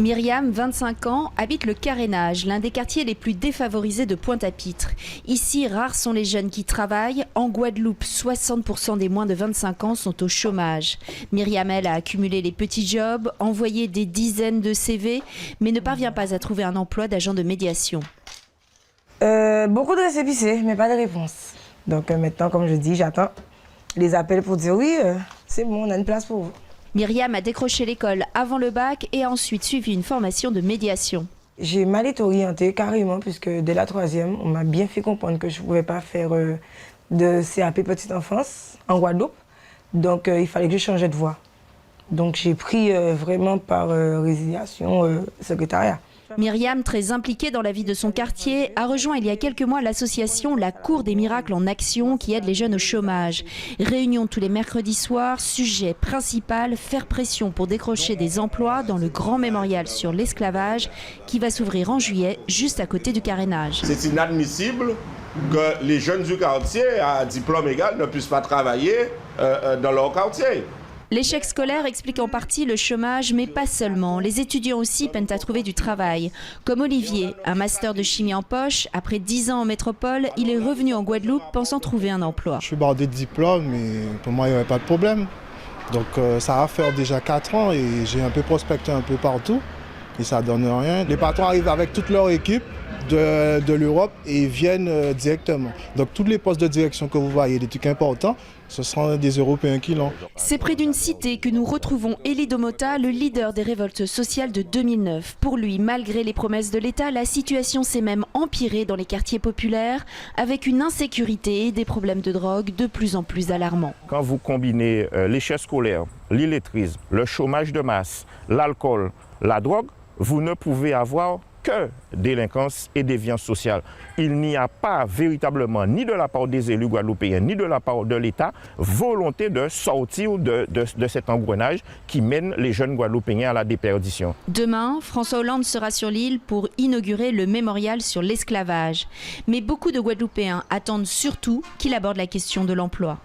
Myriam, 25 ans, habite le Carénage, l'un des quartiers les plus défavorisés de Pointe-à-Pitre. Ici, rares sont les jeunes qui travaillent. En Guadeloupe, 60% des moins de 25 ans sont au chômage. Myriam, elle, a accumulé les petits jobs, envoyé des dizaines de CV, mais ne parvient pas à trouver un emploi d'agent de médiation. Beaucoup de récépissés, mais pas de réponse. Donc maintenant, comme je dis, j'attends les appels pour dire oui, c'est bon, on a une place pour vous. Myriam a décroché l'école avant le bac et a ensuite suivi une formation de médiation. J'ai mal été orientée carrément, puisque dès la 3e, on m'a bien fait comprendre que je ne pouvais pas faire de CAP petite enfance en Guadeloupe. Donc il fallait que je changeais de voie. Donc j'ai pris vraiment par résiliation secrétariat. Myriam, très impliquée dans la vie de son quartier, a rejoint il y a quelques mois l'association La Cour des Miracles en Action qui aide les jeunes au chômage. Réunion tous les mercredis soirs, sujet principal, faire pression pour décrocher des emplois dans le grand mémorial sur l'esclavage qui va s'ouvrir en juillet juste à côté du Carénage. C'est inadmissible que les jeunes du quartier à diplôme égal ne puissent pas travailler dans leur quartier. L'échec scolaire explique en partie le chômage, mais pas seulement. Les étudiants aussi peinent à trouver du travail. Comme Olivier, un master de chimie en poche, après 10 ans en métropole, il est revenu en Guadeloupe pensant trouver un emploi. Je suis bardé de diplôme, mais pour moi, il n'y avait pas de problème. Donc ça va faire déjà 4 ans et j'ai un peu prospecté un peu partout et ça donne rien. Les patrons arrivent avec toute leur équipe de l'Europe et viennent directement. Donc tous les postes de direction que vous voyez, des trucs importants, ce sont des Européens qui l'ont. C'est près d'une cité que nous retrouvons Elie Domota, le leader des révoltes sociales de 2009. Pour lui, malgré les promesses de l'État, la situation s'est même empirée dans les quartiers populaires, avec une insécurité et des problèmes de drogue de plus en plus alarmants. Quand vous combinez l'échec scolaire, l'illettrisme, le chômage de masse, l'alcool, la drogue, vous ne pouvez avoir que délinquance et déviance sociale. Il n'y a pas véritablement, ni de la part des élus guadeloupéens, ni de la part de l'État, volonté de sortir de cet engrenage qui mène les jeunes guadeloupéens à la déperdition. Demain, François Hollande sera sur l'île pour inaugurer le mémorial sur l'esclavage. Mais beaucoup de Guadeloupéens attendent surtout qu'il aborde la question de l'emploi.